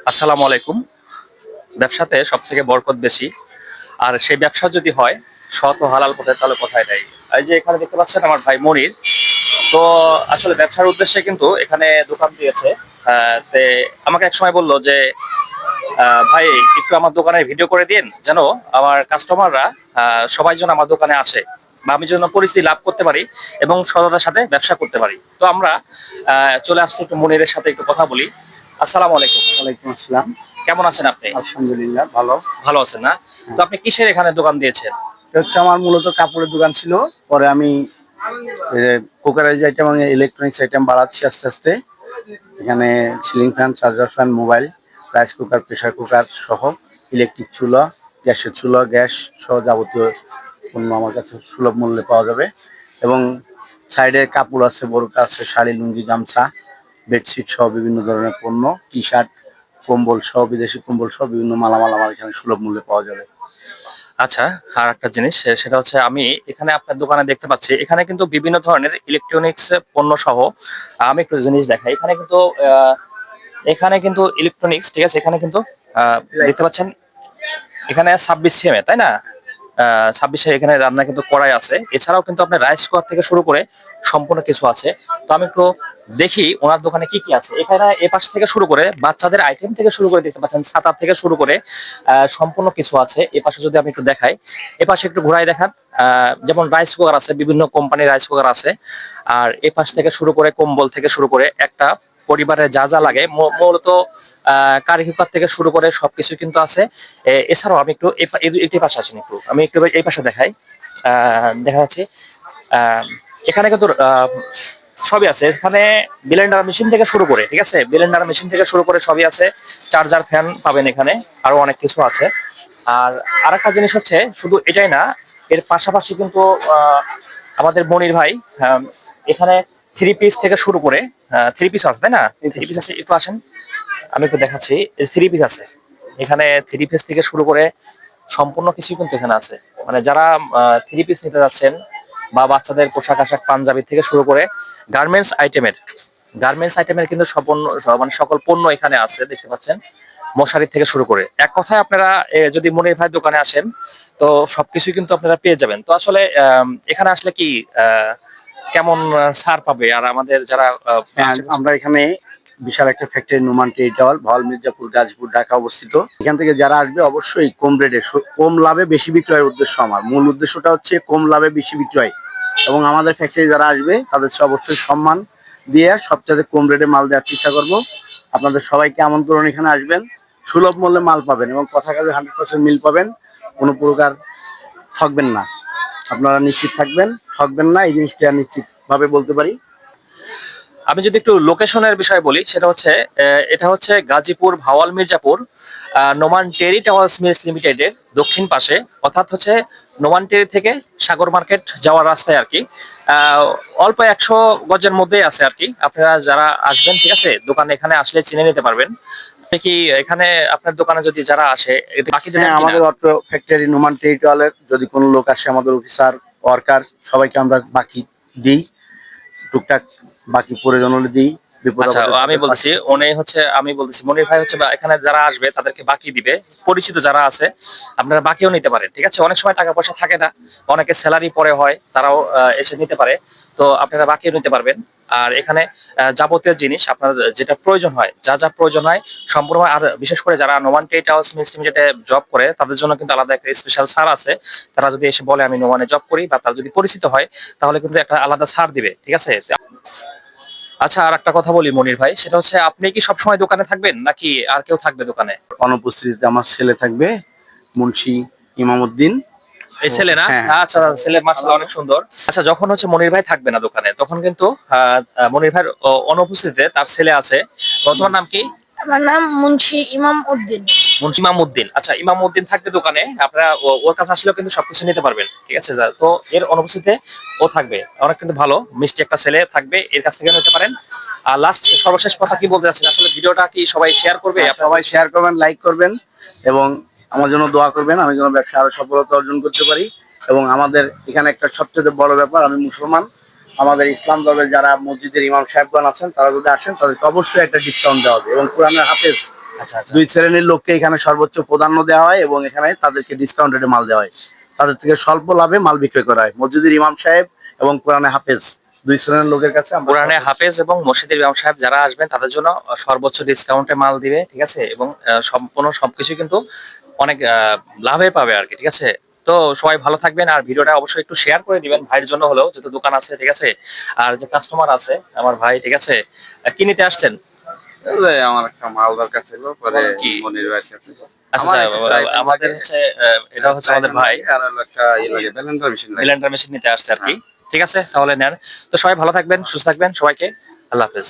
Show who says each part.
Speaker 1: আসসালামু আলাইকুম। ব্যবসাতে সবথেকে বরকত বেশি। আর সেই ব্যবসা যদি হয় সৎ ও হালাল পথে তাহলে কোথায় নেই। এই যে এখানে দেখতে পাচ্ছেন আমার ভাই মনির। তো আসলে ব্যবসার উদ্দেশ্যে কিন্তু এখানে দোকান দিয়েছে। তে আমাকে এক সময় বললো যে ভাই একটু আমার দোকানে ভিডিও করে দিন যেন আমার কাস্টমাররা সবাই যেন আমার দোকানে আসে বা আমি যেন পরিচিতি লাভ করতে পারি এবং সততার সাথে ব্যবসা করতে পারি। তো আমরা চলে আসছি একটু মনিরের সাথে একটু কথা বলি। আসসালামু আলাইকুম।
Speaker 2: ওয়ালাইকুম আসসালাম।
Speaker 1: কেমন আছেন আপনি?
Speaker 2: আলহামদুলিল্লাহ ভালো।
Speaker 1: ভালো আছেন না? তো
Speaker 2: হ্যাঁ,
Speaker 1: আপনি কিসের এখানে দোকান দিয়েছেন?
Speaker 2: এটা হচ্ছে আমার মূলত কাপড়ের দোকান ছিল। পরে আমি কুকারাইজ আইটেম এবং ইলেকট্রনিক্স আইটেম বাড়াচ্ছি আস্তে, আস্তে। এখানে ceiling fan, charger fan, mobile, rice cooker, pressure cooker সহ ইলেকট্রিক চুলা, গ্যাসের চুলা, গ্যাস সহ যাবতীয় পণ্য আমার কাছে সুলভ মূল্যে পাওয়া যাবে। এবং সাইডে কাপড় আছে, বোরকা আছে, শাড়ি, লুঙ্গি, গামছা, বেডশিট সহ বিভিন্ন ধরনের পণ্য, টি-শার্ট, কম্বল সহ, বিদেশি কম্বল সহ বিভিন্ন মালামাল আমার এখানে সুলভ মূল্যে পাওয়া যাবে।
Speaker 1: আচ্ছা, আর একটা জিনিস সেটা হচ্ছে আমি এখানে আপনার দোকানে দেখতে পাচ্ছি এখানে কিন্তু বিভিন্ন ধরনের ইলেকট্রনিক্স পণ্য সহ আমি একটু জিনিস দেখাই। এখানে কিন্তু ইলেকট্রনিক্স, ঠিক আছে? এখানে কিন্তু দেখতে পাচ্ছেন এখানে 26 সিএম, তাই না? 26 এখানে রান্না কিন্তু কড়াই আছে। এছাড়াও কিন্তু আপনার রাইস কুকার থেকে শুরু করে সম্পূর্ণ কিছু আছে। তো আমি একটু দেখি ওনার দোকানে কি কি আছে। এখানে এ পাশ থেকে শুরু করে বাচ্চাদের আইটেম থেকে শুরু করে দেখতে পাচ্ছেন ছাতা থেকে শুরু করে সম্পূর্ণ কিছু আছে। এ পাশে যদি আমি একটু দেখাই, এ পাশে একটু ঘুরাই দেখান। যেমন রাইস কুকার আছে, বিভিন্ন কোম্পানির রাইস কুকার আছে। আর এ পাশ থেকে শুরু করে কম্বল থেকে শুরু করে একটা পরিবারে যা যা লাগে মূলত কারি কুকার থেকে শুরু করে সবকিছু কিন্তু আছে। এছাড়াও আমি একটু এই পাশে আসেন, একটু আমি একটু এই পাশে দেখাই। দেখা যাচ্ছে আহ, এখানে কিন্তু সবই আছে। এখানে ব্লেন্ডার মেশিন থেকে শুরু করে, ঠিক আছে, ব্লেন্ডার মেশিন থেকে শুরু করে সবই আছে। চার্জার ফ্যান পাবেন এখানে, আরো অনেক কিছু আছে। আর আরেকটা জিনিস হচ্ছে শুধু এটাই না, এর পাশাপাশি কিন্তু আমাদের মনির ভাই আহ, এখানে থ্রি পিস থেকে শুরু করে থ্রি পিস আছে, তাই না? থ্রি পিস আছে, একটু আসেন আমি একটু দেখাচ্ছি। থ্রি পিস আছে এখানে, থ্রি পিস থেকে শুরু করে সম্পূর্ণ কিছুই কিন্তু এখানে আছে। মানে যারা থ্রি পিস নিতে যাচ্ছেন বা বাচ্চাদের পোশাক আশাক পাঞ্জাবি থেকে শুরু করে গার্মেন্টস আইটেমের গার্মেন্টস আইটেমের কিন্তু মানে সকল পণ্য এখানে আছে, দেখতে পাচ্ছেন। মশারি থেকে শুরু করে এক কথায় আপনারা যদি মনির ভাই দোকানে আসেন তো সবকিছুই কিন্তু আপনারা পেয়ে যাবেন। তো আসলে এখানে আসলে কি কেমন ছাড় পাবে আর আমাদের যারা
Speaker 2: হ্যাঁ, আমরা এখানে বিশাল একটা ফ্যাক্টরি, নোমান টেরিটাওয়াল, ভাওয়াল, মির্জাপুর, গাজীপুর, ঢাকা অবস্থিত। এখান থেকে যারা আসবে অবশ্যই কম রেটে, কম লাভে বেশি বিক্রয়ের উদ্দেশ্য। আমার মূল উদ্দেশ্যটা হচ্ছে কম লাভে বেশি বিক্রয়। এবং আমাদের ফ্যাক্টরি যারা আসবে তাদের অবশ্যই সম্মান দিয়ে সবচেয়ে কম রেটে মাল দেওয়ার চেষ্টা করব। আপনাদের সবাইকে আমন্ত্রণ, এখানে আসবেন, সুলভ মূল্যে মাল পাবেন এবং কথা কাজে 100% মিল পাবেন। কোনো প্রকার ঠকবেন না, আপনারা নিশ্চিত থাকবেন, ঠকবেন না, এই জিনিসটা নিশ্চিত ভাবে বলতে পারি।
Speaker 1: আমি যদি একটু লোকেশনের বিষয়ে বলি, সেটা হচ্ছে এটা হচ্ছে গাজীপুর ভাওয়াল মির্জাপুর নোমান টেরি টাওয়ার্স মিলস লিমিটেডের দক্ষিণ পাশে, অর্থাৎ হচ্ছে নোমান টেরি থেকে সাগর মার্কেট যাওয়ার রাস্তায় আর কি। আহ, অল্প 100 গজের মধ্যেই আছে আর কি। আপনারা যারা আসবেন, ঠিক আছে, দোকানে এখানে আসলে চিনে নিতে পারবেন। আপনি কি এখানে আপনার দোকানে যদি যারা আসে এটা বাকি দেবেন
Speaker 2: হ্যাঁ,
Speaker 1: কিনা?
Speaker 2: আমাদের অটো ফ্যাক্টরি নোমান টেরিটোরিয়ালের যদি কোনো লোক আসে, আমাদের অফিসার, ওয়ার্কার সবাইকে আমরা বাকি দিই। টুকটাক বাকি প্রয়োজন হলে দিই, বিপদ
Speaker 1: আচ্ছা,
Speaker 2: আপদে
Speaker 1: আমি
Speaker 2: তাদের
Speaker 1: বলতেছি
Speaker 2: পাশে।
Speaker 1: আমি বলতেছি মনির ভাই হচ্ছে বা এখানে যারা আসবে তাদেরকে বাকি দিবে। পরিচিত যারা আছে আপনারা বাকিও নিতে পারেন, ঠিক আছে? অনেক সময় টাকা পয়সা থাকে না, অনেকে স্যালারি পরে হয়, তারাও এসে নিতে পারে। তো আপনারা বাকিও নিতে পারবেন। আর এখানে যাবতীয় জিনিস আপনার যেটা প্রয়োজন হয়, যা যা প্রয়োজন হয় সম্পূর্ণ। আর বিশেষ করে যারা নোমান টেট হাউস মিলস লিমিটেডে জব করে তাদের জন্য কিন্তু আলাদা একটা স্পেশাল ছাড় আছে। তারা যদি এসে বলে আমি নোমানে জব করি বা তার যদি পরিচিত হয় তাহলে কিন্তু একটা আলাদা ছাড় দিবে, ঠিক আছে? আচ্ছা, আর একটা কথা বলি মনির ভাই, সেটা হচ্ছে আপনি কি সবসময় দোকানে থাকবেন নাকি আর কেউ থাকবে দোকানে?
Speaker 2: অনুপস্থিতিতে আমার ছেলে থাকবে, মুন্সি ইমামউদ্দিন।
Speaker 1: এই ছেলে না?
Speaker 2: হ্যাঁ,
Speaker 1: আচ্ছা, ছেলে মাশাআল্লাহ অনেক সুন্দর। আচ্ছা, যখন হচ্ছে মনির ভাই থাকবে না দোকানে তখন কিন্তু মনির ভাইয়ের অনুপস্থিতিতে তার ছেলে আছে। তোমার নাম কি?
Speaker 3: আমার নাম মুন্সি ইমাম উদ্দিন।
Speaker 1: মুন্সি ইমামউদ্দিন। আচ্ছা, ইমামউদ্দিন থাকবে দোকানে, আপনারা ওর কাছে আসলেও কিন্তু সবকিছু নিতে পারবেন, ঠিক আছে? তো এর অনুপস্থিতিতে ও থাকবে, অনেক কিন্তু ভালো মিষ্টি একটা ছেলে থাকবে, এর কাছ থেকে নিতে পারেন। আর লাস্ট সর্বশেষ কথা কি বলতে চাচ্ছেন, আসলে ভিডিওটা কি সবাই শেয়ার করবে?
Speaker 2: সবাই শেয়ার করবেন, লাইক করবেন এবং আমার জন্য দোয়া করবেন, আমি যেন ব্যবসা আরো সফলতা অর্জন করতে পারি। এবং আমাদের এখানে একটা সবচেয়ে বড় ব্যাপার, আমি মুসলমান, আমাদের ইসলাম দলের যারা মসজিদের ইমাম সাহেবগণ আছেন তারা যদি আসেন তাদেরকে অবশ্যই একটা ডিসকাউন্ট দেওয়া হবে। এবং কোরআনের হাফেজ
Speaker 1: আচ্ছা আচ্ছা
Speaker 2: দুই শ্রেণীর লোককে এখানে সর্বোচ্চ প্রাধান্য দেওয়া হয় এবং এখানে তাদেরকে ডিসকাউন্ট রেটে মাল দেওয়া হয়, তাদের থেকে স্বল্প লাভে মাল বিক্রয় করা হয়। মসজিদের ইমাম সাহেব এবং কোরআনে হাফেজ দুই শ্রেণীর লোকের কাছে আমরা
Speaker 1: কোরআনে হাফেজ এবং মসজিদের ইমাম সাহেব যারা আসবেন তাদের জন্য সর্বোচ্চ ডিসকাউন্টে মাল দিবে, ঠিক আছে, এবং সম্পূর্ণ সবকিছু কিন্তু অনেক লাভে পাবে আর কি, ঠিক আছে। তো সবাই ভালো থাকবেন, আর ভিডিওটা অবশ্যই একটু শেয়ার করে দিবেন ভাইয়ের জন্য হলেও, যেহেতু দোকান আছে, ঠিক আছে। আর যে কাস্টমার আছে আমার ভাই, ঠিক আছে, কি নিতে আসছেন?
Speaker 4: আমার একটা মাল দরকার ছিল, পরে
Speaker 1: বলেন কি?
Speaker 4: মনির ভাইয়ের কাছে।
Speaker 1: আচ্ছা
Speaker 4: আমার
Speaker 1: আচ্ছা,
Speaker 4: একটা ড্রাই ফ্যান
Speaker 1: আমাদের
Speaker 4: লাগে।
Speaker 1: হচ্ছে এটা হচ্ছে আমাদের ভাই
Speaker 4: আর হলো একটা ব্লেন্ডার মেশিন লাগে।
Speaker 1: ব্লেন্ডার মেশিন নিতে আসছে আর কি, ঠিক আছে, তাহলে নেন। তো সবাই ভালো থাকবেন, সুস্থ থাকবেন, সবাইকে আল্লাহ হাফেজ।